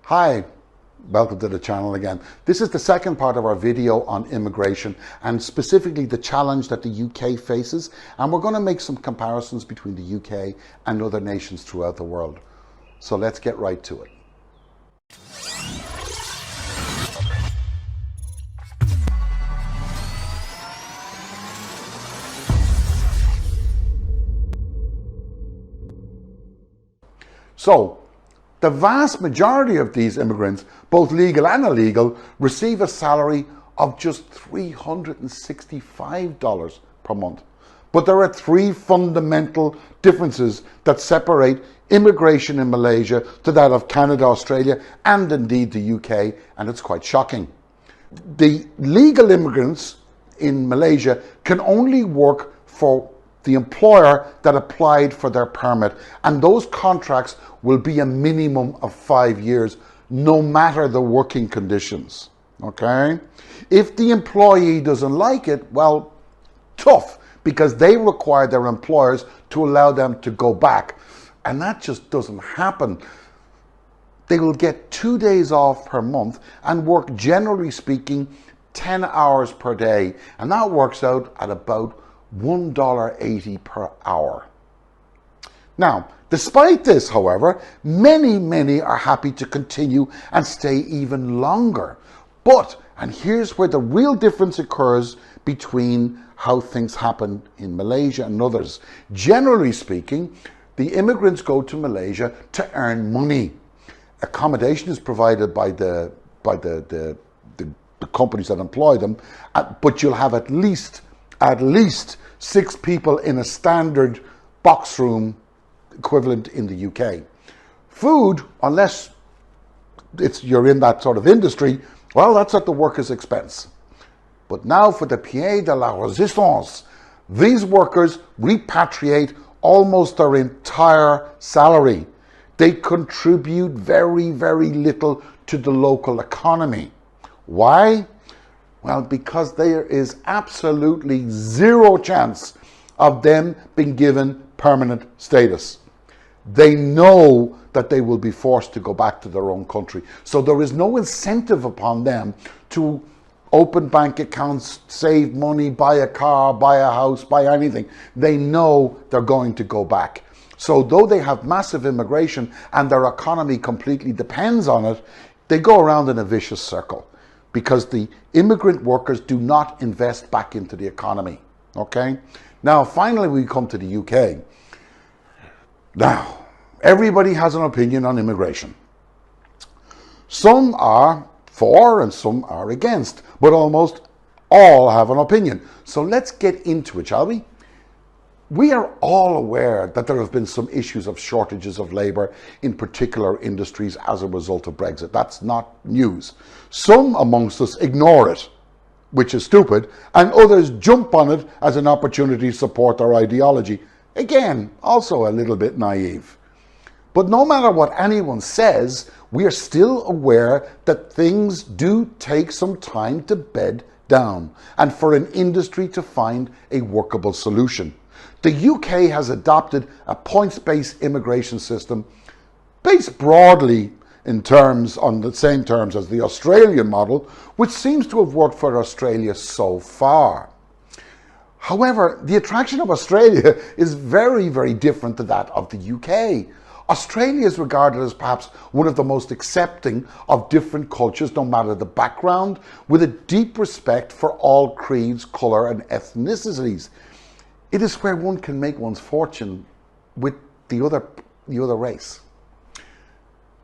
Hi, welcome to the channel again. This is the second part of our video on immigration and specifically the challenge that the UK faces, and we're going to make some comparisons between the UK and other nations throughout the world. So let's get right to it. So, the vast majority of these immigrants, both legal and illegal, receive a salary of just $365 per month. But there are three fundamental differences that separate immigration in Malaysia to that of Canada, Australia, and indeed the UK, and it's quite shocking. The legal immigrants in Malaysia can only work for the employer that applied for their permit, and those contracts will be a minimum of 5 years, no matter the working conditions, okay? If the employee doesn't like it, well, tough, because they require their employers to allow them to go back, and that just doesn't happen. They will get 2 days off per month and work, generally speaking, 10 hours per day, and that works out at about $1.80 per hour. Now, despite this, however, many are happy to continue and stay even longer. But, and here's where the real difference occurs between how things happen in Malaysia and others. Generally speaking, the immigrants go to Malaysia to earn money. Accommodation is provided by the companies that employ them, but you'll have at least 6 people in a standard box room equivalent in the UK. Food, unless you're in that sort of industry, well, that's at the worker's expense. But now for the pied de la resistance, these workers repatriate almost their entire salary. They contribute very little to the local economy. Why? Well, because there is absolutely zero chance of them being given permanent status. They know that they will be forced to go back to their own country. So there is no incentive upon them to open bank accounts, save money, buy a car, buy a house, buy anything. They know they're going to go back. So though they have massive immigration and their economy completely depends on it, they go around in a vicious circle because the immigrant workers do not invest back into the economy, okay? Now, finally, we come to the UK. Now, everybody has an opinion on immigration. Some are for and some are against, but almost all have an opinion. So let's get into it, shall we? We are all aware that there have been some issues of shortages of labour in particular industries as a result of Brexit. That's not news. Some amongst us ignore it, which is stupid, and others jump on it as an opportunity to support their ideology. Again, also a little bit naive. But no matter what anyone says, we are still aware that things do take some time to bed down and for an industry to find a workable solution. The UK has adopted a points-based immigration system based broadly on the same terms as the Australian model, which seems to have worked for Australia so far. However, the attraction of Australia is very different to that of the UK. Australia is regarded as perhaps one of the most accepting of different cultures, no matter the background, with a deep respect for all creeds, colour and ethnicities. It is where one can make one's fortune with the other race.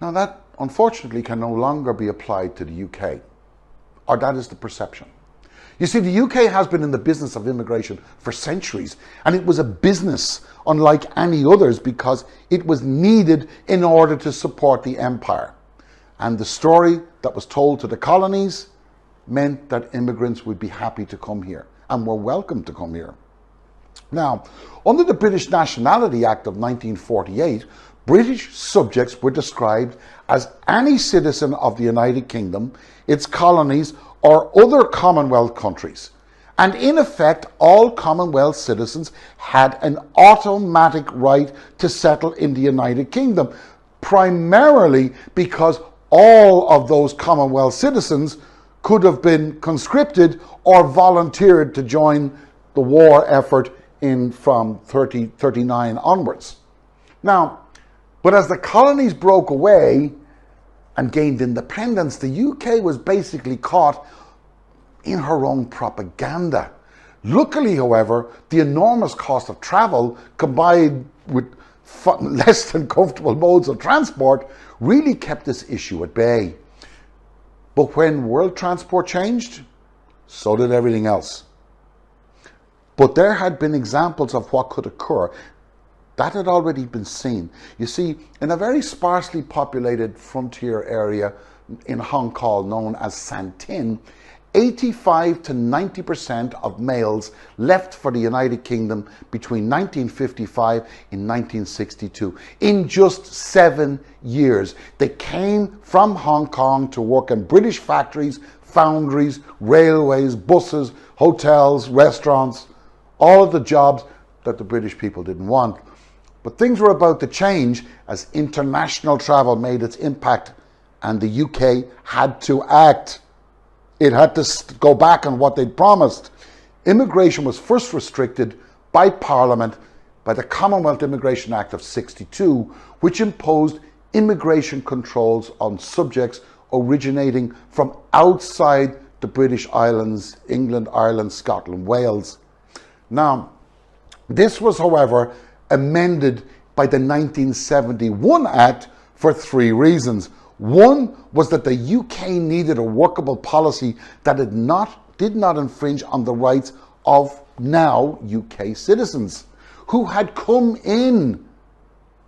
Now that, unfortunately, can no longer be applied to the UK, or that is the perception. You see, the UK has been in the business of immigration for centuries, and it was a business unlike any others because it was needed in order to support the empire. And the story that was told to the colonies meant that immigrants would be happy to come here and were welcome to come here. Now, under the British Nationality Act of 1948, British subjects were described as any citizen of the United Kingdom, its colonies, or other Commonwealth countries. And in effect, all Commonwealth citizens had an automatic right to settle in the United Kingdom, primarily because all of those Commonwealth citizens could have been conscripted or volunteered to join the war effort in from 39 onwards. Now, but as the colonies broke away and gained independence, the UK was basically caught in her own propaganda. Luckily, however, the enormous cost of travel combined with less than comfortable modes of transport really kept this issue at bay. But when world transport changed, so did everything else. But there had been examples of what could occur. That had already been seen. You see, in a very sparsely populated frontier area in Hong Kong known as Santin, 85 to 90% of males left for the United Kingdom between 1955 and 1962. In just 7 years, they came from Hong Kong to work in British factories, foundries, railways, buses, hotels, restaurants, all of the jobs that the British people didn't want. But things were about to change as international travel made its impact, and the UK had to act. It had to go back on what they'd promised. Immigration was first restricted by Parliament by the Commonwealth Immigration Act of '62, which imposed immigration controls on subjects originating from outside the British Islands, England, Ireland, Scotland, Wales. Now, this was, however, amended by the 1971 Act for 3 reasons. One was that the UK needed a workable policy that did not infringe on the rights of now UK citizens who had come in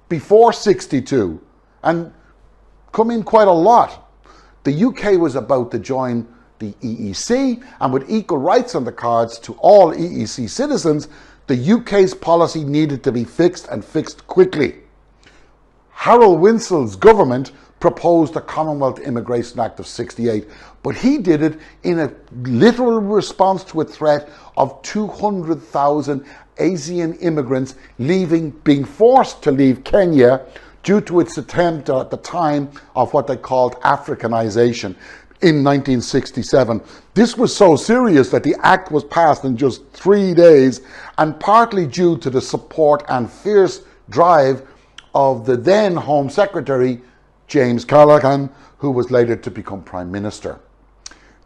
before '62 and come in quite a lot. The UK was about to join the EEC, and with equal rights on the cards to all EEC citizens, the UK's policy needed to be fixed, and fixed quickly. Harold Winsel's government proposed the Commonwealth Immigration Act of '68, but he did it in a literal response to a threat of 200,000 Asian immigrants being forced to leave Kenya due to its attempt at the time of what they called Africanization in 1967. This was so serious that the act was passed in just 3 days, and partly due to the support and fierce drive of the then Home Secretary, James Callaghan, who was later to become Prime Minister.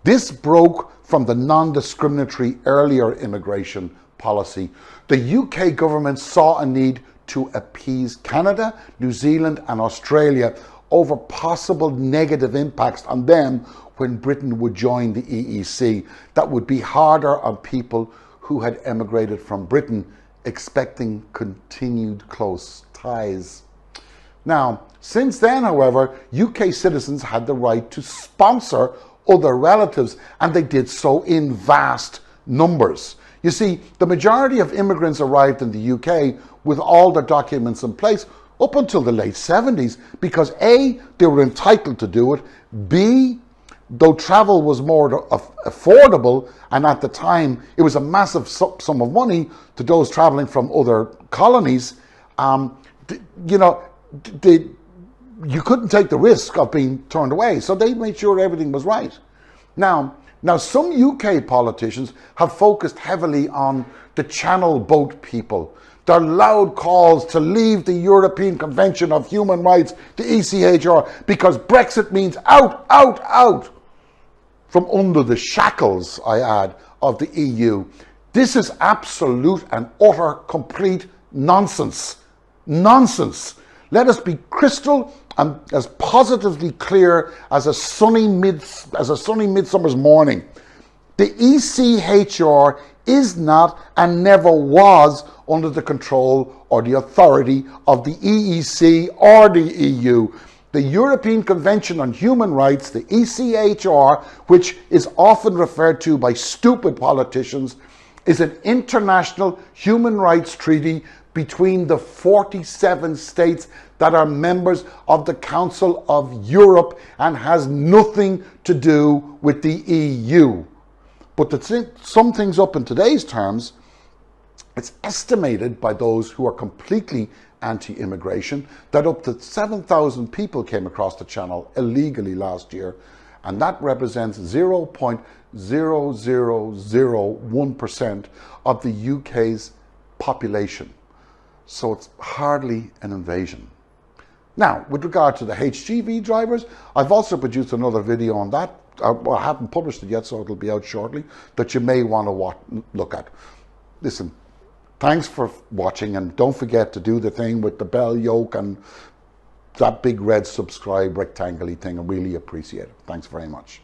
This broke from the non-discriminatory earlier immigration policy. The UK government saw a need to appease Canada, New Zealand and Australia over possible negative impacts on them when Britain would join the EEC. That would be harder on people who had emigrated from Britain expecting continued close ties. Now, since then, however, UK citizens had the right to sponsor other relatives, and they did so in vast numbers. You see, the majority of immigrants arrived in the UK with all their documents in place up until the late 70s because A, they were entitled to do it, B, though travel was more affordable, and at the time it was a massive sum of money to those traveling from other colonies, you couldn't take the risk of being turned away, so they made sure everything was right. Now some UK politicians have focused heavily on the Channel boat people, their loud calls to leave the European Convention of Human Rights, the ECHR, because Brexit means out, out, out from under the shackles, I add, of the EU. This is absolute and utter complete nonsense. Nonsense. Let us be crystal and as positively clear as a sunny midsummer's morning. The ECHR is not and never was under the control or the authority of the EEC or the EU. The European Convention on Human Rights, the ECHR, which is often referred to by stupid politicians, is an international human rights treaty between the 47 states that are members of the Council of Europe and has nothing to do with the EU. But to sum things up in today's terms, it's estimated by those who are completely anti-immigration, that up to 7,000 people came across the channel illegally last year, and that represents 0.0001% of the UK's population. So it's hardly an invasion. Now, with regard to the HGV drivers, I've also produced another video on that. I haven't published it yet, so it'll be out shortly, that you may want to look at. Listen, thanks for watching, and don't forget to do the thing with the bell yoke and that big red subscribe rectangle thing. I really appreciate it. Thanks very much.